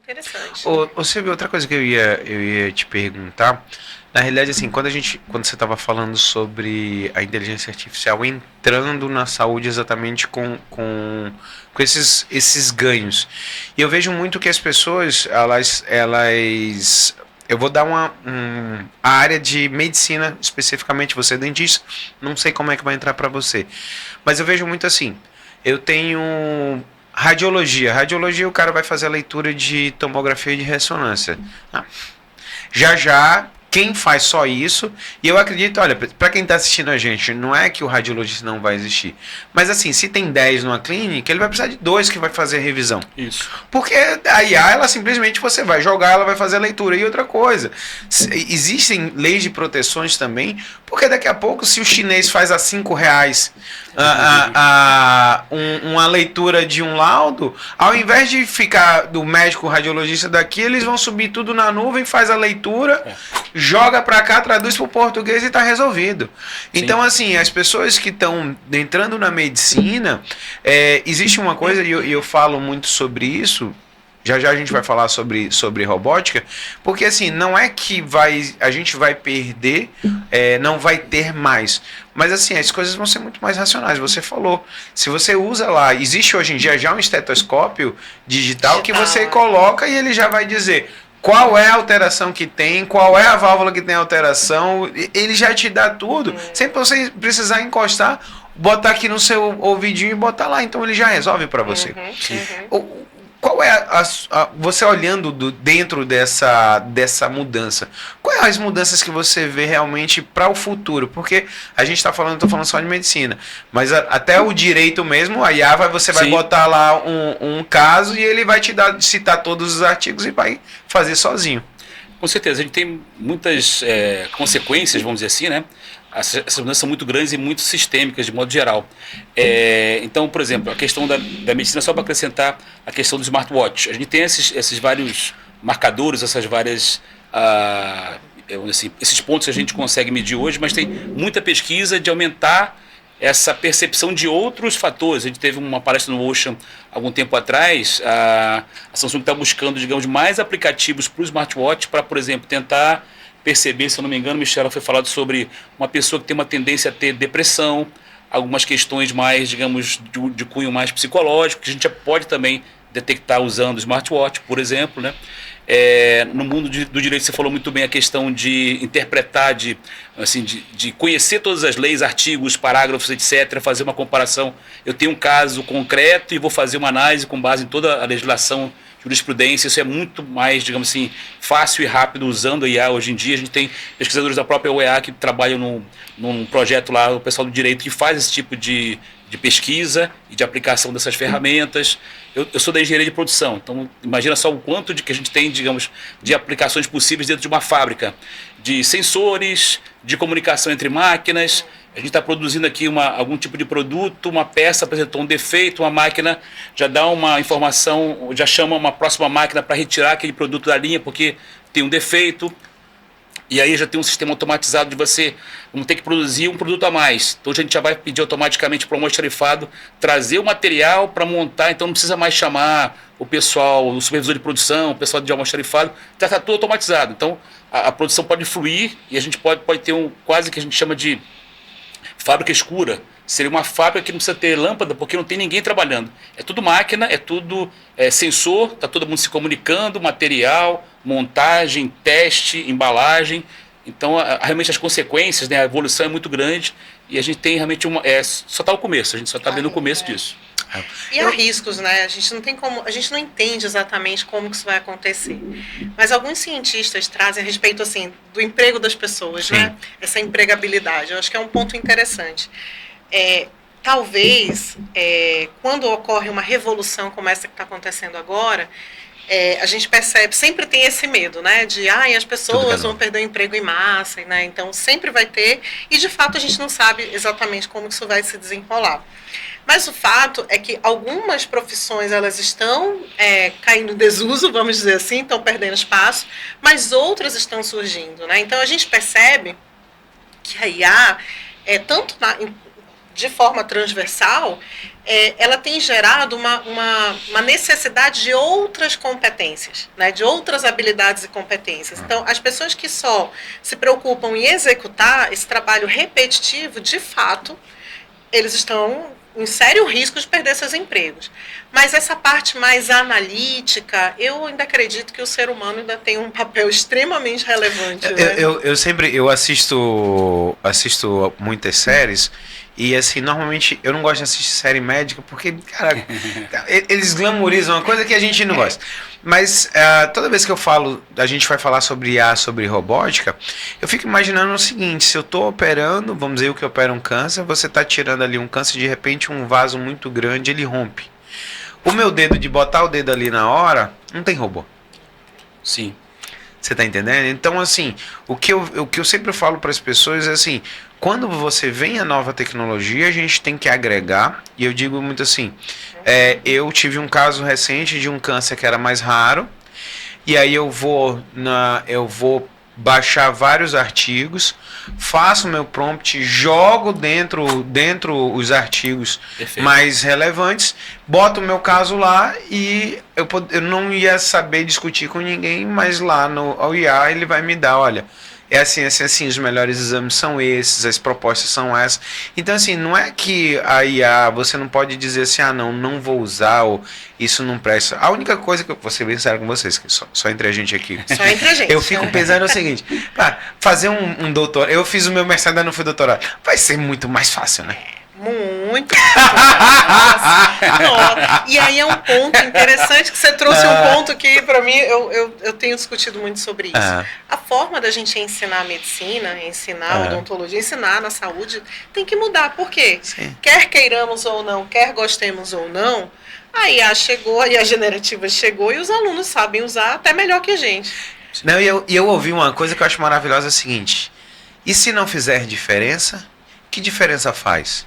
Interessante. Ô, Silvio, outra coisa que eu ia te perguntar, na realidade, assim, quando você estava falando sobre a inteligência artificial entrando na saúde exatamente com esses ganhos, e eu vejo muito que as pessoas, eu vou dar a área de medicina, especificamente, você é dentista, não sei como é que vai entrar para você, mas eu vejo muito assim, eu tenho radiologia. Radiologia, o cara vai fazer a leitura de tomografia e de ressonância. Ah, já já, quem faz só isso, e eu acredito, olha, para quem está assistindo a gente, não é que o radiologista não vai existir, mas assim, se tem 10 numa clínica, ele vai precisar de 2 que vai fazer a revisão. Isso. Porque a IA, ela simplesmente você vai jogar, ela vai fazer a leitura. E outra coisa, existem leis de proteções também, porque daqui a pouco, se o chinês faz a R$ 5 uma leitura de um laudo, ao invés de ficar do médico radiologista daqui, eles vão subir tudo na nuvem, faz a leitura, joga para cá, traduz para o português e está resolvido. Então, assim, as pessoas que estão entrando na medicina, existe uma coisa, e eu falo muito sobre isso, já já a gente vai falar sobre robótica, porque assim, não é que a gente vai perder, não vai ter mais, mas assim, as coisas vão ser muito mais racionais. Você falou, se você usa lá, existe hoje em dia já um estetoscópio digital que você coloca e ele já vai dizer qual é a alteração que tem, qual é a válvula que tem alteração, ele já te dá tudo, sem você precisar encostar, botar aqui no seu ouvidinho e botar lá, então ele já resolve para você. Qual é você olhando dentro dessa mudança? Quais as mudanças que você vê realmente para o futuro? Porque a gente estou falando só de medicina, mas até o direito mesmo, a IA você vai botar lá um caso e ele vai citar todos os artigos e vai fazer sozinho. Com certeza, a gente tem muitas consequências, vamos dizer assim, né? Essas mudanças são muito grandes e muito sistêmicas, de modo geral. Então, por exemplo, a questão da medicina, só para acrescentar a questão do smartwatch. A gente tem esses vários marcadores, essas várias... assim, esses pontos que a gente consegue medir hoje, mas tem muita pesquisa de aumentar essa percepção de outros fatores. A gente teve uma palestra no Ocean algum tempo atrás, a Samsung está buscando, digamos, mais aplicativos para o smartwatch para, por exemplo, tentar perceber, se eu não me engano, Michela, foi falado sobre uma pessoa que tem uma tendência a ter depressão, algumas questões mais, digamos, de cunho mais psicológico, que a gente já pode também detectar usando o smartwatch, por exemplo, né? No mundo do direito, você falou muito bem a questão de interpretar, de conhecer todas as leis, artigos, parágrafos, etc., fazer uma comparação. Eu tenho um caso concreto e vou fazer uma análise com base em toda a legislação, jurisprudência. Isso é muito mais, digamos assim, fácil e rápido usando a IA hoje em dia. A gente tem pesquisadores da própria UEA que trabalham num projeto lá, o pessoal do direito, que faz esse tipo de pesquisa e de aplicação dessas ferramentas. Eu sou da engenharia de produção, então imagina só o quanto que a gente tem, digamos, de aplicações possíveis dentro de uma fábrica, de sensores, de comunicação entre máquinas. A gente está produzindo aqui algum tipo de produto, uma peça apresentou um defeito, uma máquina já dá uma informação, já chama uma próxima máquina para retirar aquele produto da linha porque tem um defeito. E aí já tem um sistema automatizado de vamos ter que produzir um produto a mais. Então a gente já vai pedir automaticamente para o almoxarifado trazer o material para montar, então não precisa mais chamar o pessoal, o supervisor de produção, o pessoal de almoxarifado, já está tudo automatizado. Então a produção pode fluir e a gente pode ter quase que a gente chama de fábrica escura. Seria uma fábrica que não precisa ter lâmpada porque não tem ninguém trabalhando. É tudo máquina, é tudo sensor, está todo mundo se comunicando, material, montagem, teste, embalagem. Então, realmente as consequências, né, a evolução é muito grande e a gente tem realmente só está o começo, a gente só está vendo o começo disso. E há riscos, né? A gente não entende exatamente como que isso vai acontecer. Mas alguns cientistas trazem a respeito assim do emprego das pessoas, né? Essa empregabilidade. Eu acho que é um ponto interessante. Talvez, quando ocorre uma revolução como essa que está acontecendo agora, a gente percebe, sempre tem esse medo, né, de as pessoas vão perder o emprego em massa, né, então sempre vai ter, e de fato a gente não sabe exatamente como isso vai se desenrolar. Mas o fato é que algumas profissões elas estão caindo em desuso, vamos dizer assim, estão perdendo espaço, mas outras estão surgindo, né, então a gente percebe que a IA, tanto de forma transversal, ela tem gerado uma necessidade de outras competências, né, de outras habilidades e competências. Então, as pessoas que só se preocupam em executar esse trabalho repetitivo, de fato, eles estão em sério risco de perder seus empregos. Mas essa parte mais analítica, eu ainda acredito que o ser humano ainda tem um papel extremamente relevante. Né? Eu assisto muitas séries e, assim, normalmente eu não gosto de assistir série médica porque, cara, eles glamorizam uma coisa que a gente não gosta. Mas toda vez que a gente vai falar sobre IA, sobre robótica, eu fico imaginando o seguinte: se eu estou operando, vamos dizer, o que opera um câncer, você está tirando ali um câncer, de repente um vaso muito grande, ele rompe. O meu dedo, de botar o dedo ali na hora, não tem robô. Sim. Você tá entendendo? Então, assim, o que eu sempre falo para as pessoas é assim: quando você vem a nova tecnologia, a gente tem que agregar. E eu digo muito assim, eu tive um caso recente de um câncer que era mais raro, e aí eu vou baixar vários artigos, faço meu prompt, jogo dentro os artigos Perfeito. mais relevantes, boto o meu caso lá e eu não ia saber discutir com ninguém, mas lá ao IA ele vai me dar, olha, é assim, os melhores exames são esses, as propostas são essas. Então, assim, não é que a IA, você não pode dizer assim, não vou usar, ou isso não presta. A única coisa que eu vou ser bem sincero com vocês, que só entre a gente aqui. Só entre a gente. Eu fico pensando o seguinte, fazer um doutorado, eu fiz o meu mestrado, não fui doutorado, vai ser muito mais fácil, né? Muito. Nossa. E aí é um ponto interessante que você trouxe um ponto que, para mim, eu tenho discutido muito sobre isso. A forma da gente ensinar a medicina, ensinar a odontologia, ensinar na saúde, tem que mudar. Por quê? Sim. Quer queiramos ou não, quer gostemos ou não, a IA chegou, a IA generativa chegou e os alunos sabem usar até melhor que a gente. Não, e eu ouvi uma coisa que eu acho maravilhosa, é a seguinte: e se não fizer diferença, que diferença faz?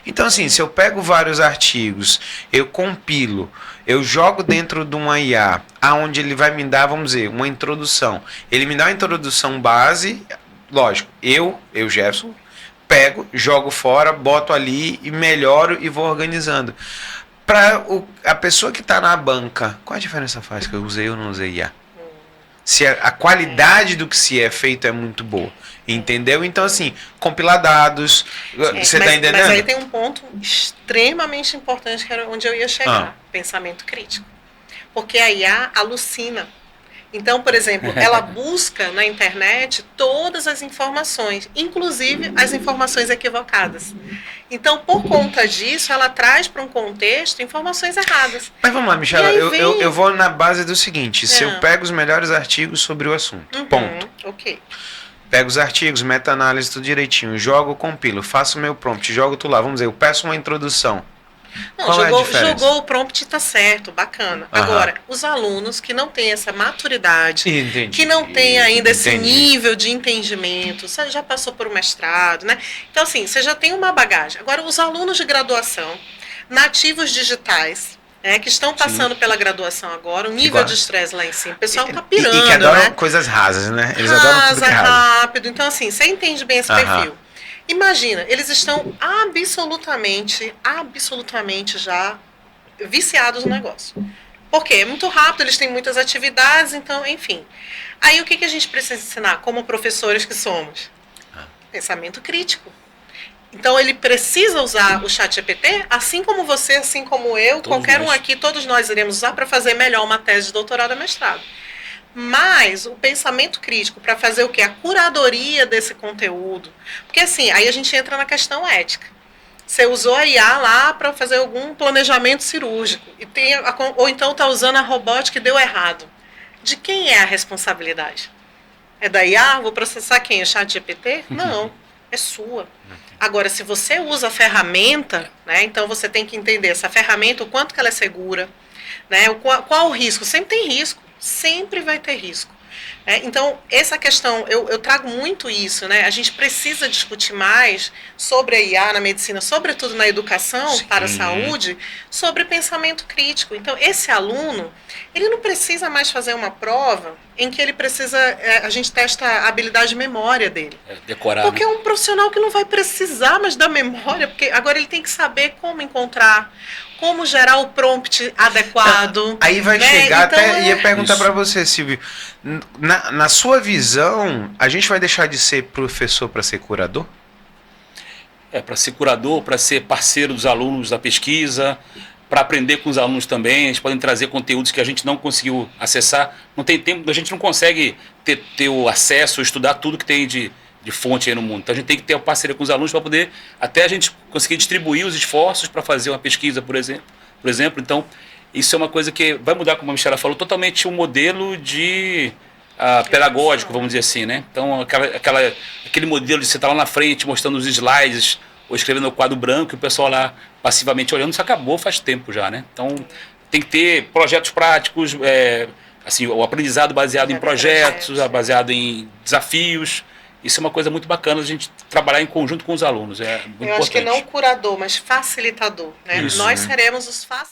Então, assim, se eu pego vários artigos, eu compilo, eu jogo dentro de uma IA, aonde ele vai me dar, vamos dizer, uma introdução. Ele me dá uma introdução base, lógico, eu Jefferson, pego, jogo fora, boto ali e melhoro e vou organizando. Para a pessoa que está na banca, qual a diferença faz que eu usei ou não usei IA? Se a qualidade do que se é feito é muito boa. Entendeu? Então, assim, compilar dados. Você está entendendo? Mas aí tem um ponto extremamente importante, que era onde eu ia chegar: pensamento crítico. Porque a IA alucina. Então, por exemplo, ela busca na internet todas as informações, inclusive as informações equivocadas. Então, por conta disso, ela traz para um contexto informações erradas. Mas vamos lá, Michela, eu vou na base do seguinte: se eu pego os melhores artigos sobre o assunto, ponto. Ok. Pego os artigos, meta-análise, tudo direitinho, jogo, compilo, faço o meu prompt, jogo tudo lá, vamos dizer, eu peço uma introdução. Não, jogou o prompt, tá certo, bacana. Agora, os alunos que não têm essa maturidade, que não têm ainda esse nível de entendimento, você já passou por um mestrado, né? Então, assim, você já tem uma bagagem. Agora, os alunos de graduação, nativos digitais, que estão passando pela graduação agora, o nível de estresse lá em cima, o pessoal tá pirando, e que adoram, né? Coisas rasas, né? Eles adoram tudo que é raso. Rápido. Então, assim, você entende bem esse perfil. Imagina, eles estão absolutamente já viciados no negócio. Por quê? É muito rápido, eles têm muitas atividades, então, enfim. Aí o que a gente precisa ensinar, como professores que somos? Pensamento crítico. Então, ele precisa usar o ChatGPT, assim como você, assim como eu, qualquer um aqui, todos nós iremos usar para fazer melhor uma tese de doutorado ou mestrado. Mas o pensamento crítico para fazer o quê? A curadoria desse conteúdo. Porque assim, aí a gente entra na questão ética. Você usou a IA lá para fazer algum planejamento cirúrgico, ou então está usando a robótica e deu errado. De quem é a responsabilidade? É da IA? Vou processar quem? O ChatGPT? Não, é sua. Agora, se você usa a ferramenta, né, então você tem que entender essa ferramenta, o quanto que ela é segura, né, qual o risco. Sempre tem risco, sempre vai ter risco. Então, essa questão, eu trago muito isso, né? A gente precisa discutir mais sobre a IA na medicina, sobretudo na educação para a saúde, sobre pensamento crítico. Então, esse aluno, ele não precisa mais fazer uma prova em que ele precisa, a gente testa a habilidade de memória dele. Decorar. Porque é um profissional que não vai precisar mais da memória, porque agora ele tem que saber como encontrar, como gerar o prompt adequado. Aí vai chegar, então, até ia perguntar para você, Silvio, na sua visão, a gente vai deixar de ser professor para ser curador? Para ser curador, para ser parceiro dos alunos da pesquisa, para aprender com os alunos também. Eles podem trazer conteúdos que a gente não conseguiu acessar. Não tem tempo, a gente não consegue ter o acesso, estudar tudo que tem de fonte aí no mundo. Então a gente tem que ter uma parceria com os alunos para poder até a gente conseguir distribuir os esforços para fazer uma pesquisa, por exemplo. Então, isso é uma coisa que vai mudar, como a Michela falou, totalmente o modelo de pedagógico, vamos dizer assim, né? Então, aquele modelo de você estar lá na frente, mostrando os slides, ou escrevendo no quadro branco, e o pessoal lá passivamente olhando, isso acabou faz tempo já, né? Então, tem que ter projetos práticos, assim, o aprendizado baseado em projetos, baseado em desafios. Isso é uma coisa muito bacana, a gente trabalhar em conjunto com os alunos. É muito importante. Eu acho que não curador, mas facilitador, né? Nós seremos os facilitadores.